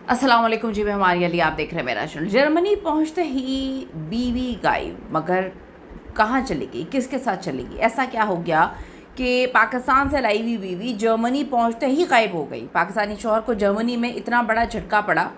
अस्सलाम वालेकुम जी, मैं हमारी अली, आप देख रहे हैं मेरा चैनल। जर्मनी पहुंचते ही बीवी गायब, मगर कहाँ चली गई, किसके साथ चली गई? ऐसा क्या हो गया कि पाकिस्तान से लाई हुई बीवी जर्मनी पहुंचते ही गायब हो गई? पाकिस्तानी शौहर को जर्मनी में इतना बड़ा झटका पड़ा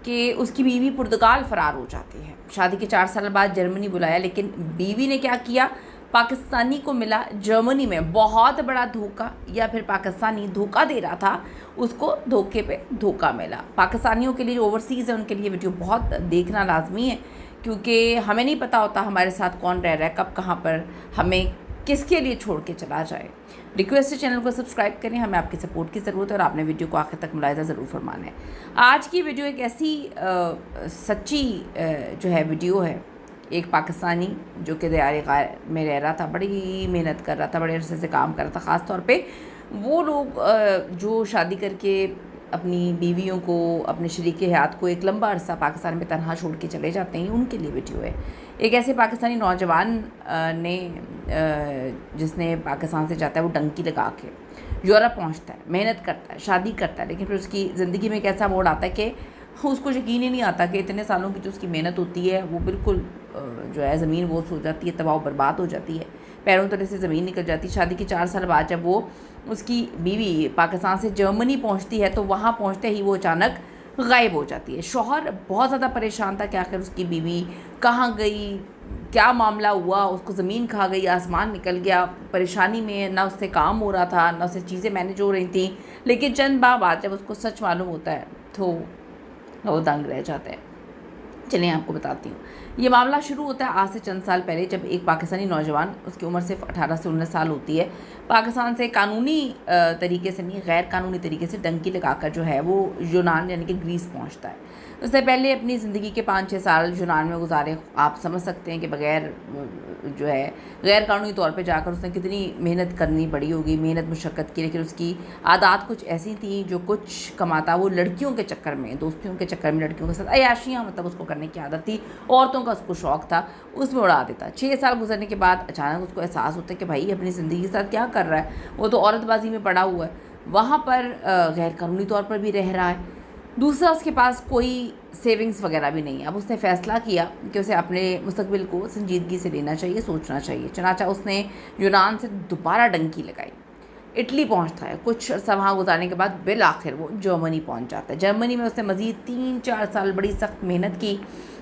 कि उसकी बीवी पुर्तगाल फ़रार हो जाती है। शादी के 4 साल बाद जर्मनी बुलाया, लेकिन बीवी ने क्या किया? पाकिस्तानी को मिला जर्मनी में बहुत बड़ा धोखा, या फिर पाकिस्तानी धोखा दे रहा था, उसको धोखे पे धोखा मिला। पाकिस्तानियों के लिए जो ओवरसीज़ है उनके लिए वीडियो बहुत देखना लाजमी है, क्योंकि हमें नहीं पता होता हमारे साथ कौन रह रहा है, कब कहाँ पर हमें किसके लिए छोड़ के चला जाए। रिक्वेस्ट है चैनल को सब्सक्राइब करें, हमें आपकी सपोर्ट की ज़रूरत है और आपने वीडियो को आखिर तक मुलाहिज़ा ज़रूर फरमाना है। आज की वीडियो एक ऐसी सच्ची जो है वीडियो है। एक पाकिस्तानी जो कि दयारे गार में रह रहा था, बड़ी मेहनत कर रहा था, बड़े अरसे से काम कर रहा था। ख़ास तौर पे वो लोग जो शादी करके अपनी बीवियों को, अपने शरीक हयात को एक लंबा अरसा पाकिस्तान में तनहा छोड़ के चले जाते हैं, उनके लिए वीडियो है। एक ऐसे पाकिस्तानी नौजवान ने जिसने पाकिस्तान से जाता है, वो डंकी लगा के यूरोप पहुंचता है, मेहनत करता है, शादी करता है, लेकिन फिर उसकी ज़िंदगी में एक ऐसा मोड़ आता है कि उसको यकीन ही नहीं आता कि इतने सालों की जो उसकी मेहनत होती है वो बिल्कुल जो है ज़मीन बोझ हो जाती है, तबाह बर्बाद हो जाती है, पैरों तले से ज़मीन निकल जाती है। शादी के 4 साल बाद जब वो उसकी बीवी पाकिस्तान से जर्मनी पहुंचती है, तो वहाँ पहुंचते ही वो अचानक गायब हो जाती है। शौहर बहुत ज़्यादा परेशान था कि आखिर उसकी बीवी कहाँ गई, क्या मामला हुआ, उसको ज़मीन खा गई, आसमान निकल गया। परेशानी में ना उससे काम हो रहा था, ना उससे चीज़ें मैनेज हो रही थी, लेकिन चंद बार बाद जब उसको सच मालूम होता है तो वो दंग रह जाते हैं। चलिए आपको बताती हूँ। ये मामला शुरू होता है आज से चंद साल पहले, जब एक पाकिस्तानी नौजवान, उसकी उम्र सिर्फ 18 से 19 साल होती है, पाकिस्तान से कानूनी तरीके से नहीं, गैर कानूनी तरीके से डंकी लगाकर जो है वो यूनान यानी कि ग्रीस पहुँचता है। उससे पहले अपनी ज़िंदगी के 5-6 साल यूनान में गुजारे। आप समझ सकते हैं कि बग़ैर जो है गैर कानूनी तौर पे जाकर उसने कितनी मेहनत करनी पड़ी होगी, मेहनत मुशक्क़त की। लेकिन उसकी आदत कुछ ऐसी थी, जो कुछ कमाता वो लड़कियों के चक्कर में, दोस्तियों के चक्कर में, लड़कियों के साथ अयाशियाँ मतलब उसको करने की आदत थी, औरतों का उसको शौक़ था, उसमें उड़ा देता। 6 साल गुजरने के बाद अचानक उसको एहसास होता है कि भाई अपनी ज़िंदगी के साथ क्या कर रहा है, वो तो औरतबाजी में पड़ा हुआ है, वहाँ पर गैर कानूनी तौर पर भी रह रहा है। दूसरा, उसके पास कोई सेविंग्स वगैरह भी नहीं है। अब उसने फ़ैसला किया कि उसे अपने मुस्तकबिल को संजीदगी से लेना चाहिए, सोचना चाहिए। चनाचा उसने यूनान से दोबारा डंकी लगाई, इटली पहुंचता है। कुछ अरसा वहाँ गुजारने के बाद बिल आखिर वो जर्मनी पहुंच जाता है। जर्मनी में उसने मज़ीद 3-4 साल बड़ी सख्त मेहनत की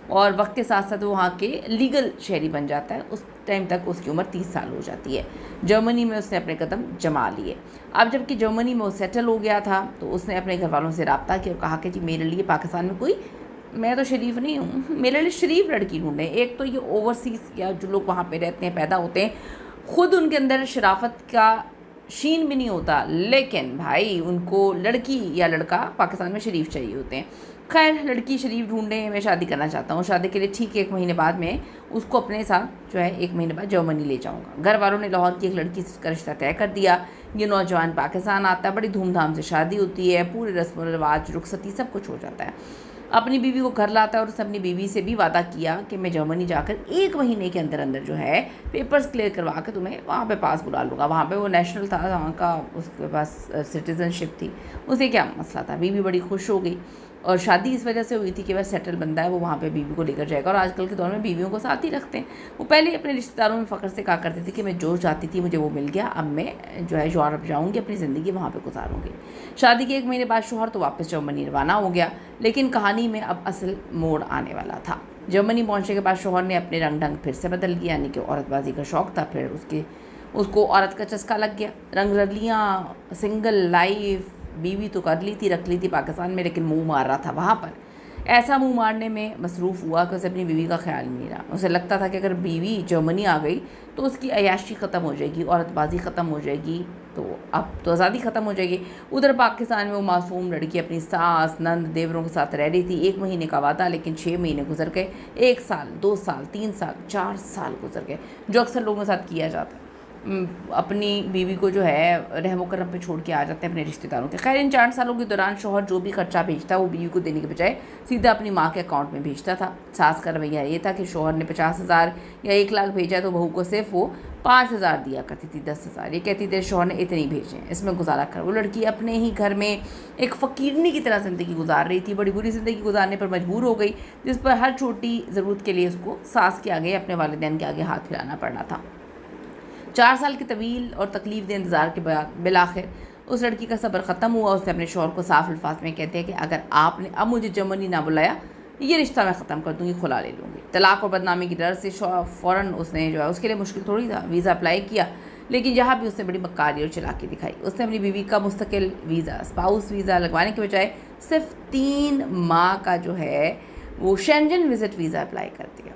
और वक्त के साथ साथ वो वहाँ के लीगल शहरी बन जाता है। उस टाइम तक उसकी उम्र 30 साल हो जाती है। जर्मनी में उसने अपने कदम जमा लिए। अब जबकि जर्मनी में वो सेटल हो गया था, तो उसने अपने घर वालों से रब्ता किया और कहा कि जी मेरे लिए पाकिस्तान में कोई, मैं तो शरीफ नहीं हूँ, मेरे लिए शरीफ लड़की ढूंढें। एक तो ये ओवरसीज़ या जो लोग वहाँ पे रहते हैं, पैदा होते हैं, ख़ुद उनके अंदर शराफत का शीन भी नहीं होता, लेकिन भाई उनको लड़की या लड़का पाकिस्तान में शरीफ चाहिए होते हैं। खैर, लड़की शरीफ ढूंढें, मैं शादी करना चाहता हूँ। शादी के लिए ठीक 1 महीने बाद में उसको अपने साथ जो है 1 महीने बाद जर्मनी ले जाऊँगा। घर वालों ने लाहौर की एक लड़की का रिश्ता तय कर दिया। ये नौजवान पाकिस्तान आता है, बड़ी धूमधाम से शादी होती है, पूरे रस्म व रिवाज, रुखसती सब कुछ हो जाता है। अपनी बीवी को घर लाता है और उसने अपनी बीवी से भी वादा किया कि मैं जर्मनी जाकर 1 महीने के अंदर अंदर जो है पेपर्स क्लियर करवा के तुम्हें वहाँ पे पास बुला लूँगा। वहाँ पे वो नेशनल था, वहाँ का उसके पास सिटीज़नशिप थी, उसे क्या मसला था। बीवी बड़ी खुश हो गई और शादी इस वजह से हुई थी कि वह सेटल बंदा है, वो वहाँ पे बीवी को लेकर जाएगा। और आजकल के दौर में बीवियों को साथ ही रखते हैं। वो पहले ही अपने रिश्तेदारों में फ़ख्र से कहा करती थी कि मैं जो चाहती थी मुझे वो मिल गया, अब मैं जो है यूरोप जाऊँगी, अपनी ज़िंदगी वहाँ पे गुजारूँगी। शादी के 1 महीने बाद शौहर तो वापस जर्मनी रवाना हो गया, लेकिन कहानी में अब असल मोड़ आने वाला था। जर्मनी पहुँचने के बाद शौहर ने अपने रंग ढंग फिर से बदल लिया, यानी कि औरतबाजी का शौक़ था, फिर उसको औरत का चस्का लग गया। रंग रलियाँ, सिंगल लाइफ, बीवी तो कर ली थी, रख ली थी पाकिस्तान में, लेकिन मुंह मार रहा था वहाँ पर। ऐसा मुंह मारने में मसरूफ़ हुआ कि उसे अपनी बीवी का ख्याल नहीं रहा। उसे लगता था कि अगर बीवी जर्मनी आ गई तो उसकी अयाशी ख़त्म हो जाएगी, औरतबाजी ख़त्म हो जाएगी, तो अब तो आज़ादी ख़त्म हो जाएगी। उधर पाकिस्तान में वो मासूम लड़की अपनी सास, नंद, देवरों के साथ रह रही थी। 1 महीने का वादा, लेकिन 6 महीने गुजर गए, 1 साल, 2 साल, 3 साल, 4 साल गुजर गए, जो अक्सर लोगों के साथ किया जाता है। اپنی بیوی کو جو ہے رحم و کرم پہ چھوڑ کے آ جاتے ہیں اپنے رشتہ داروں کے. خیر ان 4 سالوں کے دوران شوہر جو بھی خرچہ بھیجتا وہ بیوی کو دینے کے بجائے سیدھا اپنی ماں کے اکاؤنٹ میں بھیجتا تھا. ساس کا رویہ یہ تھا کہ شوہر نے 50,000 یا 1 لاکھ بھیجا تو بہو کو صرف وہ 5,000 دیا کرتی تھی. 10,000 یہ کہتی تھی شوہر نے اتنے بھیجے ہیں, اس میں گزارا کر. وہ لڑکی اپنے ہی گھر میں ایک فقیرنی کی طرح زندگی گزار رہی تھی. بڑی بری زندگی گزارنے پر مجبور ہو گئی, جس پر ہر چھوٹی ضرورت کے لیے اس کو ساس کے آگے اپنے والدین کے آگے ہاتھ پھیلانا پڑنا تھا. 4 سال کے طویل اور تکلیف دہ انتظار کے بعد بالآخر اس لڑکی کا صبر ختم ہوا. اس نے اپنے شوہر کو صاف الفاظ میں کہتے ہیں کہ اگر آپ نے اب مجھے جرمنی نہ بلایا یہ رشتہ میں ختم کر دوں گی, خلا لے لوں گی. طلاق اور بدنامی کی ڈر سے فوراً اس نے جو ہے, اس کے لیے مشکل تھوڑی تھا, ویزا اپلائی کیا. لیکن یہاں بھی اس نے بڑی مکاری اور چلاکی دکھائی. اس نے اپنی بیوی کا مستقل ویزا, اسپاؤس ویزا لگوانے کے بجائے صرف 3 ماہ کا جو ہے وہ شینجن وزٹ ویزا اپلائی کر دیا.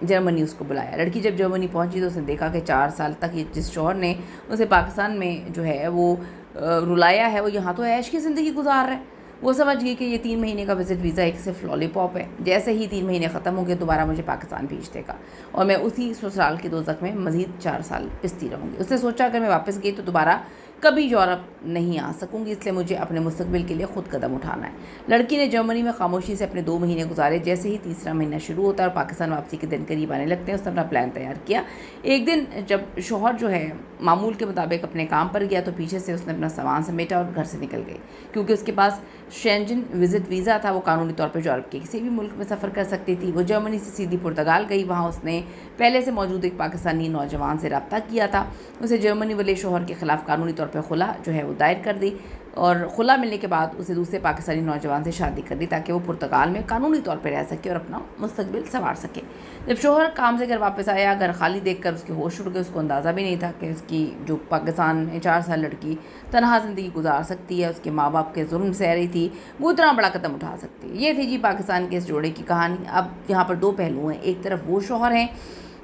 جرمنی اس کو بلایا. لڑکی جب جرمنی پہنچی تو اس نے دیکھا کہ 4 سال تک یہ جس شوہر نے اسے پاکستان میں جو ہے وہ رلایا ہے, وہ یہاں تو عیش کی زندگی گزار رہا ہے. وہ سمجھ گئی کہ یہ 3 مہینے کا وزٹ ویزا ایک صرف لالی پاپ ہے. جیسے ہی 3 مہینے ختم ہوں گے دوبارہ مجھے پاکستان بھیج دے گا اور میں اسی سسرال کے دوزخ میں مزید 4 سال پستی رہوں گی. اس نے سوچا اگر میں واپس گئی تو دوبارہ کبھی یورپ نہیں آ سکوں گی, اس لیے مجھے اپنے مستقبل کے لیے خود قدم اٹھانا ہے. لڑکی نے جرمنی میں خاموشی سے اپنے 2 مہینے گزارے. جیسے ہی تیسرا مہینہ شروع ہوتا ہے اور پاکستان واپسی کے دن قریب آنے لگتے ہیں, اس نے اپنا پلان تیار کیا. ایک دن جب شوہر جو ہے معمول کے مطابق اپنے کام پر گیا تو پیچھے سے اس نے اپنا سامان سمیٹا اور گھر سے نکل گئی. کیونکہ اس کے پاس شینجن وزٹ ویزا تھا, وہ قانونی طور پر یورپ کے کسی بھی ملک میں سفر کر سکتی تھی. وہ جرمنی سے سیدھی پرتگال گئی. وہاں اس نے پہلے سے موجود ایک پاکستانی نوجوان سے رابطہ کیا تھا. اسے جرمنی والے شوہر کے خلاف قانونی طور پر خلا جو ہے وہ دائر کر دی اور خلا ملنے کے بعد اسے دوسرے پاکستانی نوجوان سے شادی کر دی تاکہ وہ پرتگال میں قانونی طور پر رہ سکے اور اپنا مستقبل سنوار سکے. جب شوہر کام سے گھر واپس آیا, گھر خالی دیکھ کر اس کے ہوش اڑ گئے. اس کو اندازہ بھی نہیں تھا کہ اس کی جو پاکستان میں 4 سال لڑکی تنہا زندگی گزار سکتی ہے, اس کے ماں باپ کے ظلم سہ رہی تھی, وہ اتنا بڑا قدم اٹھا سکتی ہے. یہ تھی جی پاکستان کے اس جوڑے کی کہانی. اب یہاں پر 2 پہلو ہیں. ایک طرف وہ شوہر ہیں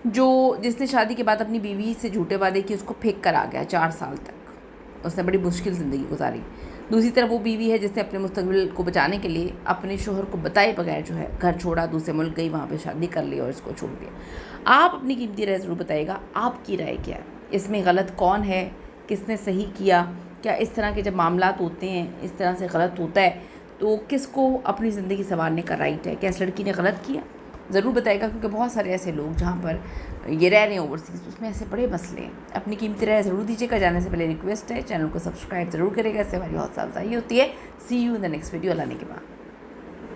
جس نے شادی کے بعد اپنی بیوی سے جھوٹے وعدے کیے, اس کو پھینک کر آ گیا. 4 سال تک اس نے بڑی مشکل زندگی گزاری. دوسری طرف وہ بیوی ہے جس نے اپنے مستقبل کو بچانے کے لیے اپنے شوہر کو بتائے بغیر جو ہے گھر چھوڑا, دوسرے ملک گئی, وہاں پہ شادی کر لی اور اس کو چھوڑ دیا. آپ اپنی قیمتی رائے ضرور بتائیے گا. آپ کی رائے کیا ہے؟ اس میں غلط کون ہے, کس نے صحیح کیا؟ کیا اس طرح کے جب معاملات ہوتے ہیں, اس طرح سے غلط ہوتا ہے تو کس کو اپنی زندگی سنوارنے کا رائٹ ہے؟ کیا اس لڑکی نے غلط کیا؟ ضرور بتائے گا, کیونکہ بہت سارے ایسے لوگ جہاں پر یہ رہ رہے ہیں اوورسیز, اس میں ایسے بڑے مسئلے ہیں. اپنی قیمتی رائے ضرور دیجیے گا. جانے سے پہلے ریکویسٹ ہے چینل کو سبسکرائب ضرور کرے گا, اس سے ہماری حوصلہ افزائی ہوتی ہے. See you in the next video. اللہ نے کے بعد.